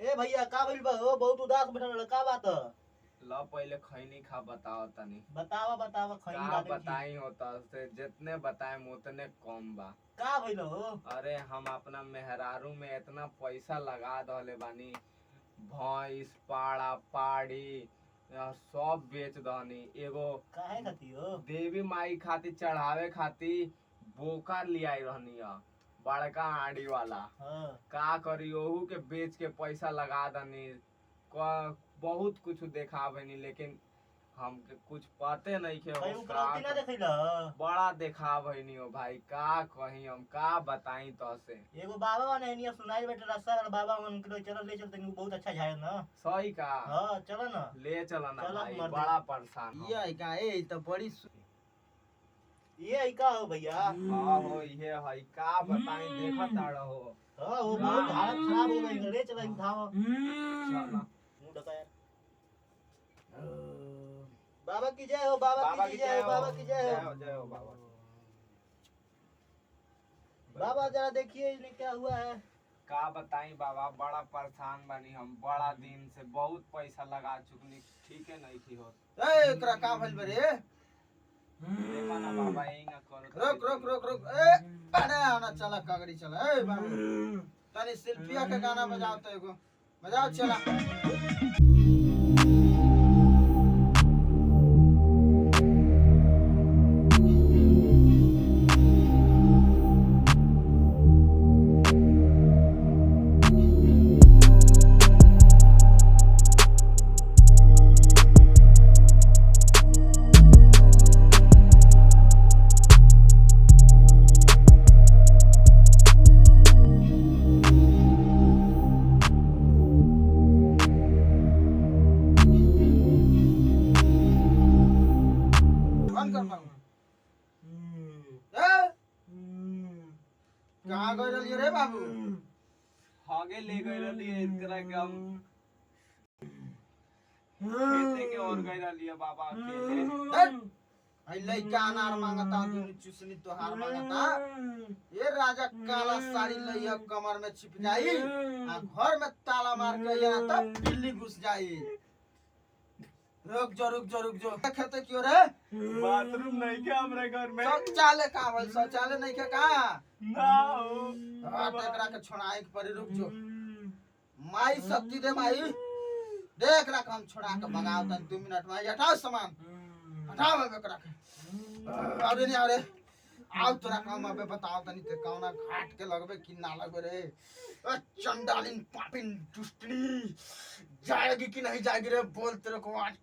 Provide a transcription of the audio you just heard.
ए भैया का भइल बा हो? बहुत उदास बैठल रह, का बात ह? ला पहले खैनी खा बताओ तनी। बतावा बतावा खैनी का बात की। बताई होता से जितने बताए उतने कम बा। का भइल हो? अरे हम अपना मेहरारू में इतना पैसा लगा दले बानी, भैंस पाड़ा पाड़ी सब बेच दहनी। एगो काहे खाती हो? देवी माई खातिर चढ़ावे खातिर बोका लियाई रहनी है, बड़का आड़ी वाला। हां का करी ओहू के बेच के पैसा लगा दनी। बहुत कुछ देखा बनी लेकिन हमके कुछ पते नहीं के कहीं उपलब्धि ना देखैला? बड़ा देखा बनी हो भाई। का कहीं हम का बताई तो से। एगो बाबा वन एनिया सुनाई बेटे रास्ता वाला बाबा वन के चलो ले चलते नु बहुत अच्छा झाय ना। सही का? हां चलो ना। ले चला ना चलो भाई, मर्द। बड़ा परेशान हो। ये का ए तो बड़ी ये आई का हो भैया? हाँ हो ये है का बताई देखत आड़ हो। हां वो बहुत हालत खराब हो गई, ले चला उठाओ। चला मुंह ढका यार। बाबा की जय हो, बाबा की जय हो, बाबा की जय हो। जय हो बाबा। बाबा जरा देखिए इन्हें क्या हुआ है। का बताई बाबा, बड़ा परेशान बनी हम। बड़ा दिन से बहुत पैसा लगा चुकनी, ठीक है नहीं थी हो। ए एकरा का भइल बे रे? देखा ना बाबा इंगा करो। रुक रुक रुक रुक ए अरे आना चला कागड़ी चला ए बाबू तनी शिल्पिया के गाना बजाओ तो एगो बजाओ चला। बंद कर बाबू ए कहां गइल रहिए रे बाबू? आगे ले गए रही एकरा के हम खेते के और गए रही बाबा अकेले। आई लइका अनार मांगता दुनु चुसनी तोहार मांगता। ये राजा काला साड़ी लइया कमर में छिप जाई आ घर में ताला मार के या तब बिल्ली घुस जाई। रुक जो खेते क्यों रे? बाथरूम नहीं के हमरे घर में। शौचालय का भइल? शौचालय नहीं के का? ना हो हां एकरा के छोड़ाए के पड़ी। रुक जो माई शक्ति दे माई देख रख हम छोड़ा के भगाओ तन 2 मिनट में। हटाओ सामान हटाओ एकरा के। अरे नहीं अरे आओ तोरा काम अबे बताओ तनी ते कौना घाट के लगबे कि ना लगबे रे? चंडालिन पापिन दुष्टनी जाएगी कि नहीं जाएगी रे? बोल तेरे को आज